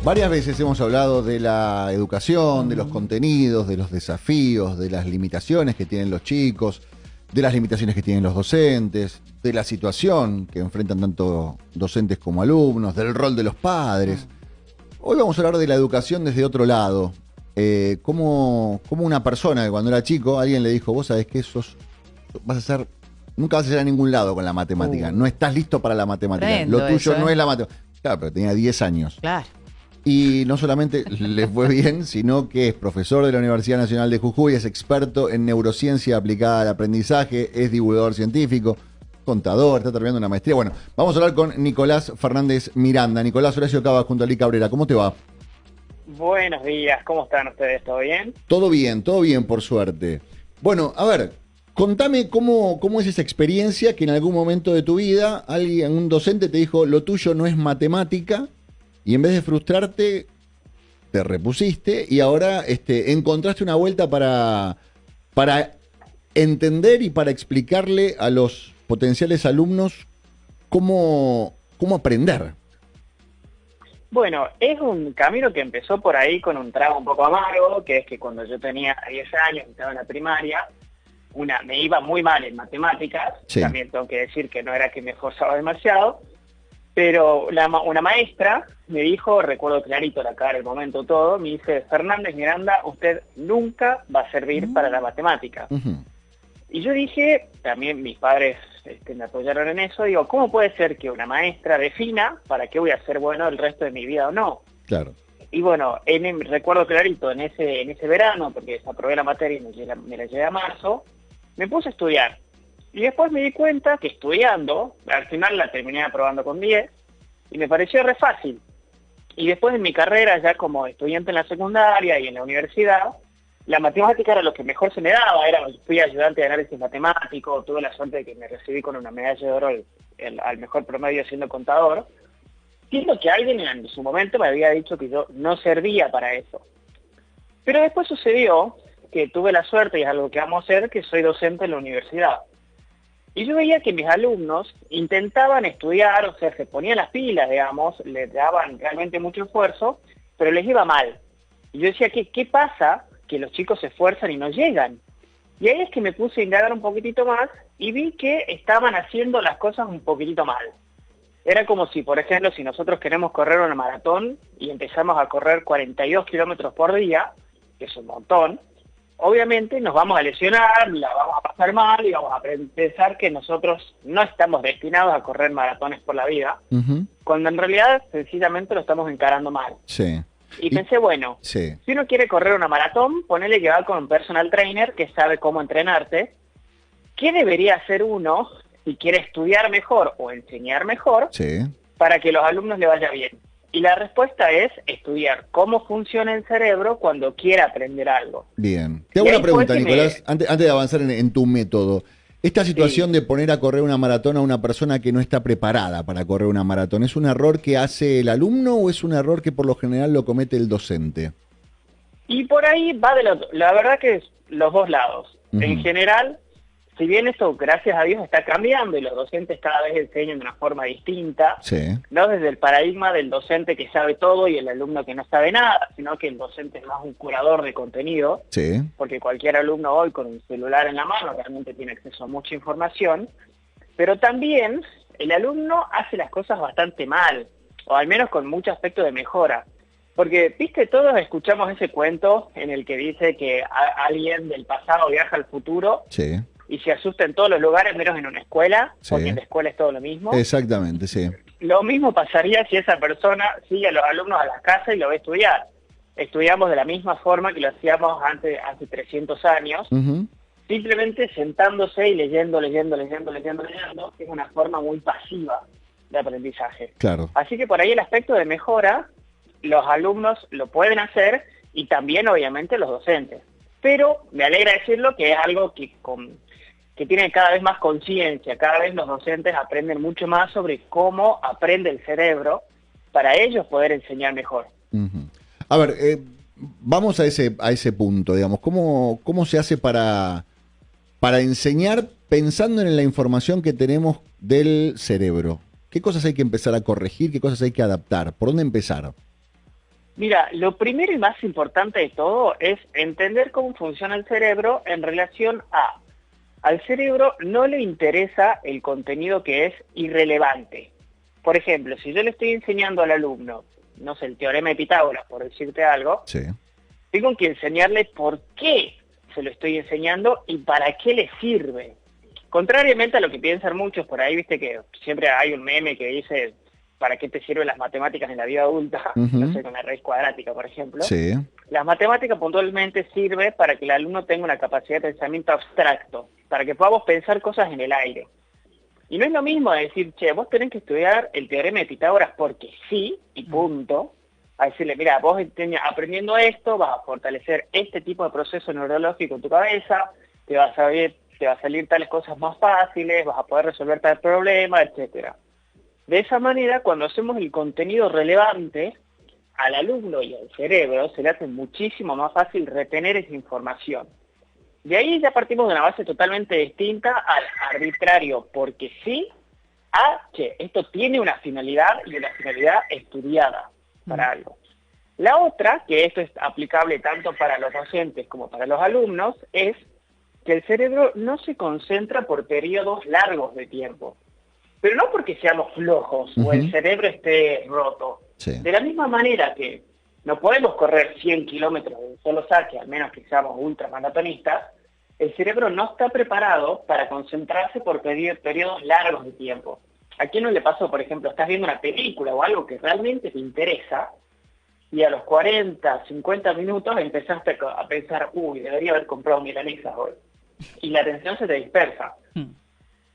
Varias veces hemos hablado de la educación, de los contenidos, de los desafíos, de las limitaciones que tienen los chicos, de las limitaciones que tienen los docentes, de la situación que enfrentan tanto docentes como alumnos, del rol de los padres. Hoy vamos a hablar de la educación desde otro lado. Como una persona que cuando era chico alguien le dijo, vos sabés que nunca vas a llegar a ningún lado con la matemática, no estás listo para la matemática, Tremendo lo tuyo eso, no es la matemática. Claro, pero tenía 10 años. Claro. Y no solamente le fue bien, sino que es profesor de la Universidad Nacional de Jujuy, es experto en neurociencia aplicada al aprendizaje, es divulgador científico, contador, está terminando una maestría. Bueno, vamos a hablar con Nicolás Fernández Miranda. Nicolás Horacio Cava junto a Lee Cabrera. ¿Cómo te va? Buenos días, ¿cómo están ustedes? ¿Todo bien? Todo bien, por suerte. Bueno, a ver, contame cómo es esa experiencia que en algún momento de tu vida un docente te dijo, lo tuyo no es matemática, y en vez de frustrarte, te repusiste y ahora encontraste una vuelta para entender y para explicarle a los potenciales alumnos cómo aprender. Bueno, es un camino que empezó por ahí con un trago un poco amargo, que es que cuando yo tenía 10 años, estaba en la primaria, me iba muy mal en matemáticas, Sí. También tengo que decir que no era que me esforzaba demasiado, pero una maestra me dijo, recuerdo clarito la cara, el momento todo, me dice, Fernández Miranda, usted nunca va a servir para la matemática. Uh-huh. Y yo dije, también mis padres me apoyaron en eso, digo, ¿cómo puede ser que una maestra defina para qué voy a ser bueno el resto de mi vida o no? Claro. Y bueno, recuerdo clarito, en ese verano, porque desaprobé la materia y me la llevé a marzo, me puse a estudiar. Y después me di cuenta que estudiando, al final la terminé aprobando con 10, y me pareció re fácil. Y después en mi carrera, ya como estudiante en la secundaria y en la universidad, la matemática era lo que mejor se me daba, fui ayudante de análisis matemático, tuve la suerte de que me recibí con una medalla de oro al mejor promedio siendo contador, siendo que alguien en su momento me había dicho que yo no servía para eso. Pero después sucedió que tuve la suerte, y es algo que amo hacer, que soy docente en la universidad. Y yo veía que mis alumnos intentaban estudiar, o sea, se ponían las pilas, digamos, les daban realmente mucho esfuerzo, pero les iba mal. Y yo decía, ¿qué pasa? Que los chicos se esfuerzan y no llegan. Y ahí es que me puse a indagar un poquitito más y vi que estaban haciendo las cosas un poquitito mal. Era como si, por ejemplo, si nosotros queremos correr una maratón y empezamos a correr 42 kilómetros por día, que es un montón, obviamente nos vamos a lesionar, la vamos a pasar mal y vamos a pensar que nosotros no estamos destinados a correr maratones por la vida, Uh-huh. cuando en realidad sencillamente lo estamos encarando mal. Sí. Y pensé, bueno, Sí. si uno quiere correr una maratón, ponele que va con un personal trainer que sabe cómo entrenarte. ¿Qué debería hacer uno si quiere estudiar mejor o enseñar mejor Sí. para que los alumnos le vaya bien? Y la respuesta es estudiar cómo funciona el cerebro cuando quiere aprender algo. Bien. Te hago Y ahí una pregunta, fue que Nicolás, antes de avanzar en tu método. Esta situación de poner a correr una maratón a una persona que no está preparada para correr una maratón, ¿es un error que hace el alumno o es un error que por lo general lo comete el docente? Y por ahí va la verdad que es los dos lados. Ujú. En general, si bien esto, gracias a Dios, está cambiando y los docentes cada vez enseñan de una forma distinta, Sí. no desde el paradigma del docente que sabe todo y el alumno que no sabe nada, sino que el docente es más un curador de contenido, Sí. porque cualquier alumno hoy con un celular en la mano realmente tiene acceso a mucha información, pero también el alumno hace las cosas bastante mal, o al menos con mucho aspecto de mejora. Porque, viste, todos escuchamos ese cuento en el que dice que alguien del pasado viaja al futuro Sí. y se asusta en todos los lugares, menos en una escuela, Sí. porque en la escuela es todo lo mismo. Exactamente, sí. Lo mismo pasaría si esa persona sigue a los alumnos a la casa y lo ve estudiar. Estudiamos de la misma forma que lo hacíamos hace 300 años, Ujú. simplemente sentándose y leyendo, que es una forma muy pasiva de aprendizaje. Claro. Así que por ahí el aspecto de mejora, los alumnos lo pueden hacer y también obviamente los docentes. Pero me alegra decirlo que es algo que tiene cada vez más conciencia, cada vez los docentes aprenden mucho más sobre cómo aprende el cerebro para ellos poder enseñar mejor. Ujú. A ver, vamos a ese punto, digamos. ¿Cómo se hace para enseñar pensando en la información que tenemos del cerebro? ¿Qué cosas hay que empezar a corregir? ¿Qué cosas hay que adaptar? ¿Por dónde empezar? Mira, lo primero y más importante de todo es entender cómo funciona el cerebro en relación a... Al cerebro no le interesa el contenido que es irrelevante. Por ejemplo, si yo le estoy enseñando al alumno, no sé, el teorema de Pitágoras, por decirte algo, Sí. tengo que enseñarle por qué se lo estoy enseñando y para qué le sirve. Contrariamente a lo que piensan muchos por ahí, viste que siempre hay un meme que dice, ¿para qué te sirven las matemáticas en la vida adulta? No Ujú. sé, con la raíz cuadrática, por ejemplo. Sí. Las matemáticas puntualmente sirve para que el alumno tenga una capacidad de pensamiento abstracto, para que podamos pensar cosas en el aire. Y no es lo mismo decir, che, vos tenés que estudiar el teorema de Pitágoras porque sí, y punto. A decirle, mira, vos aprendiendo esto, vas a fortalecer este tipo de proceso neurológico en tu cabeza, te va a salir tales cosas más fáciles, vas a poder resolver tal problema, etcétera. De esa manera, cuando hacemos el contenido relevante, al alumno y al cerebro se le hace muchísimo más fácil retener esa información. De ahí ya partimos de una base totalmente distinta al arbitrario, porque sí, a que esto tiene una finalidad y una finalidad estudiada para algo. La otra, que esto es aplicable tanto para los docentes como para los alumnos, es que el cerebro no se concentra por periodos largos de tiempo. Pero no porque seamos flojos o el Ujú. cerebro esté roto. Sí. De la misma manera que no podemos correr 100 kilómetros de un solo saque, al menos que seamos ultramaratonistas, el cerebro no está preparado para concentrarse por periodos largos de tiempo. ¿A quién no le pasó, por ejemplo, estás viendo una película o algo que realmente te interesa y a los 40, 50 minutos empezaste a pensar, uy, debería haber comprado milanesas hoy? Y la atención se te dispersa.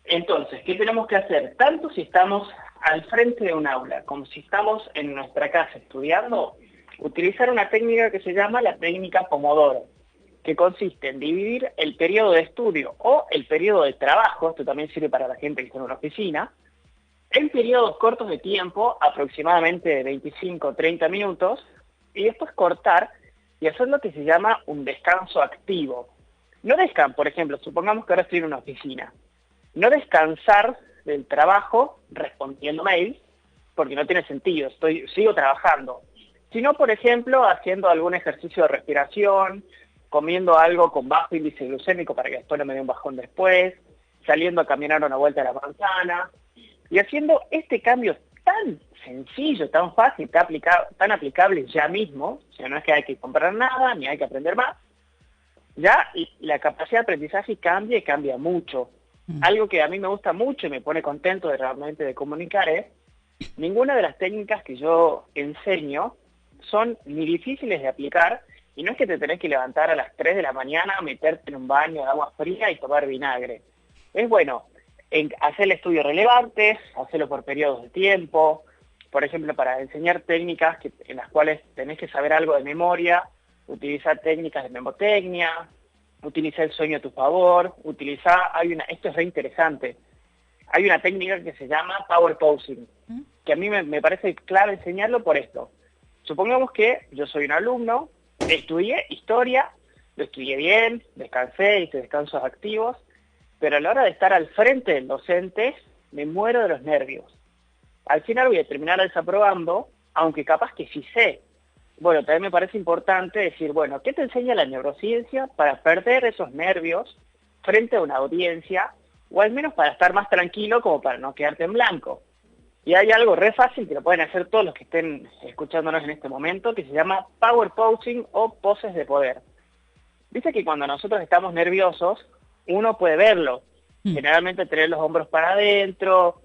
Entonces, ¿qué tenemos que hacer? Tanto si estamos al frente de un aula como si estamos en nuestra casa estudiando, utilizar una técnica que se llama la técnica Pomodoro, que consiste en dividir el periodo de estudio o el periodo de trabajo, esto también sirve para la gente que está en una oficina, en periodos cortos de tiempo, aproximadamente de 25 o 30 minutos, y después cortar y hacer lo que se llama un descanso activo. No por ejemplo, supongamos que ahora estoy en una oficina. No descansar del trabajo respondiendo mails, porque no tiene sentido, sigo trabajando. Sino, por ejemplo, haciendo algún ejercicio de respiración, comiendo algo con bajo índice glucémico para que después no me dé un bajón después, saliendo a caminar una vuelta a la manzana, y haciendo este cambio tan sencillo, tan fácil, tan aplicable ya mismo, o sea, no es que hay que comprar nada, ni hay que aprender más, ya y la capacidad de aprendizaje cambia y cambia mucho. Algo que a mí me gusta mucho y me pone contento de realmente de comunicar es, ninguna de las técnicas que yo enseño son ni difíciles de aplicar, y no es que te tenés que levantar a las 3 de la mañana, meterte en un baño de agua fría y tomar vinagre. Es bueno hacer estudios relevantes, hacerlo por periodos de tiempo, por ejemplo, para enseñar técnicas en las cuales tenés que saber algo de memoria, utilizar técnicas de memotecnia, utilizar el sueño a tu favor, esto es re interesante, hay una técnica que se llama power posing, que a mí me parece clave enseñarlo por esto. Supongamos que yo soy un alumno, estudié historia, lo estudié bien, descansé, hice descansos activos, pero a la hora de estar al frente del docente, me muero de los nervios. Al final voy a terminar desaprobando, aunque capaz que sí sé. Bueno, también me parece importante decir, bueno, ¿qué te enseña la neurociencia para perder esos nervios frente a una audiencia, o al menos para estar más tranquilo como para no quedarte en blanco? Y hay algo re fácil que lo pueden hacer todos los que estén escuchándonos en este momento, que se llama power posing o poses de poder. Dice que cuando nosotros estamos nerviosos, uno puede verlo. Generalmente tener los hombros para adentro,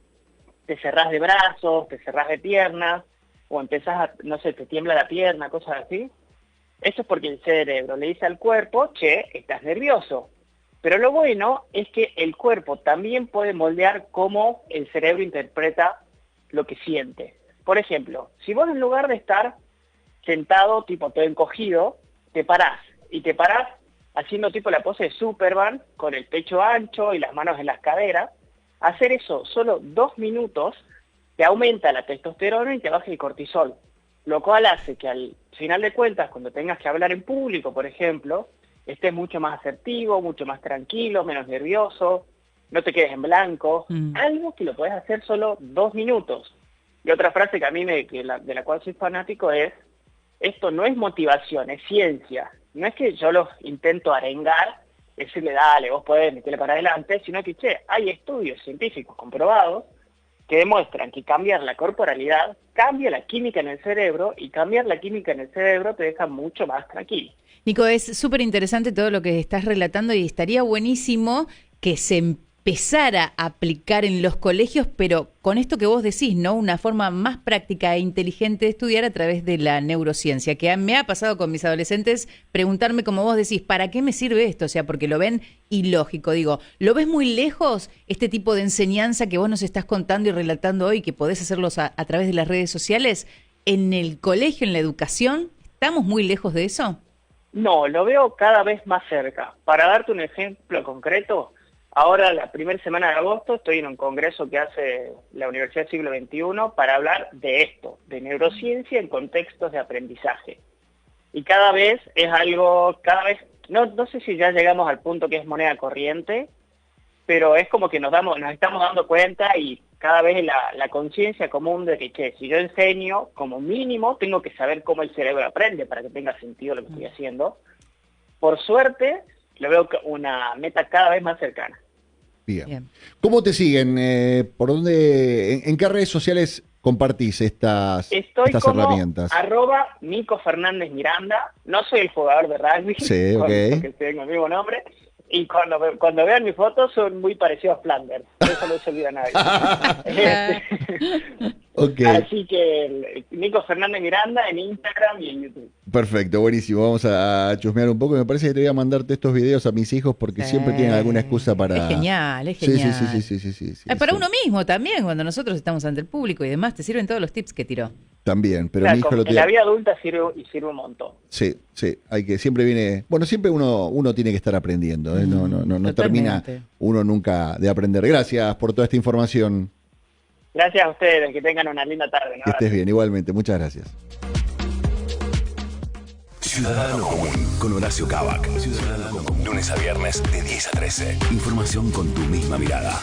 te cerrás de brazos, te cerrás de piernas, o empezás no sé, te tiembla la pierna, cosas así. Eso es porque el cerebro le dice al cuerpo, che, estás nervioso. Pero lo bueno es que el cuerpo también puede moldear cómo el cerebro interpreta lo que siente. Por ejemplo, si vos en lugar de estar sentado, tipo todo encogido, te parás. Y te parás haciendo tipo la pose de Superman, con el pecho ancho y las manos en las caderas. Hacer eso solo 2 minutos te aumenta la testosterona y te baja el cortisol. Lo cual hace que al final de cuentas, cuando tengas que hablar en público, por ejemplo, estés mucho más asertivo, mucho más tranquilo, menos nervioso, no te quedes en blanco. Algo que lo puedes hacer solo 2 minutos. Y otra frase que a mí de la cual soy fanático es, esto no es motivación, es ciencia. No es que yo los intento arengar, decirle, dale, vos podés meterle para adelante, sino que, hay estudios científicos comprobados que demuestran que cambiar la corporalidad cambia la química en el cerebro, y cambiar la química en el cerebro te deja mucho más tranquilo. Nico, es súper interesante todo lo que estás relatando y estaría buenísimo que se empezara a aplicar en los colegios, pero con esto que vos decís, ¿no? Una forma más práctica e inteligente de estudiar a través de la neurociencia, que me ha pasado con mis adolescentes preguntarme, como vos decís, ¿para qué me sirve esto? O sea, porque lo ven ilógico. Digo, ¿lo ves muy lejos este tipo de enseñanza que vos nos estás contando y relatando hoy, que podés hacerlos a través de las redes sociales? ¿En el colegio, en la educación, estamos muy lejos de eso? No, lo veo cada vez más cerca. Para darte un ejemplo concreto, ahora la primera semana de agosto estoy en un congreso que hace la Universidad del Siglo XXI para hablar de esto, de neurociencia en contextos de aprendizaje. Y cada vez es algo, no sé si ya llegamos al punto que es moneda corriente, pero es como que nos estamos dando cuenta, y cada vez la conciencia común de que si yo enseño, como mínimo, tengo que saber cómo el cerebro aprende para que tenga sentido lo que estoy haciendo. Por suerte, lo veo una meta cada vez más cercana. Bien. ¿Cómo te siguen? ¿Por dónde? ¿En qué redes sociales compartís estas herramientas? Estoy como @Nico Fernández Miranda. No soy el jugador de rugby, sí, porque tengo el mismo nombre. Y cuando vean mis fotos son muy parecidos a Flanders. Eso no se olvida a nadie. Okay. Así que Nico Fernández Miranda en Instagram y en YouTube. Perfecto, buenísimo. Vamos a chusmear un poco. Me parece que te voy a mandarte estos videos a mis hijos porque siempre tienen alguna excusa para... Es genial, es genial. Sí, para uno mismo también, cuando nosotros estamos ante el público y demás, te sirven todos los tips que tiró. También, pero mi hijo lo tiene. En la vida adulta sirve un montón. Sí, hay que, siempre viene, siempre uno tiene que estar aprendiendo, ¿eh? No termina uno nunca de aprender. Gracias por toda esta información. Gracias a ustedes, que tengan una linda tarde, ¿no? Que estés bien, igualmente, muchas gracias. Ciudadano Común, con Horacio Cabac. Ciudadano Común, lunes a viernes de 10 a 13. Información con tu misma mirada.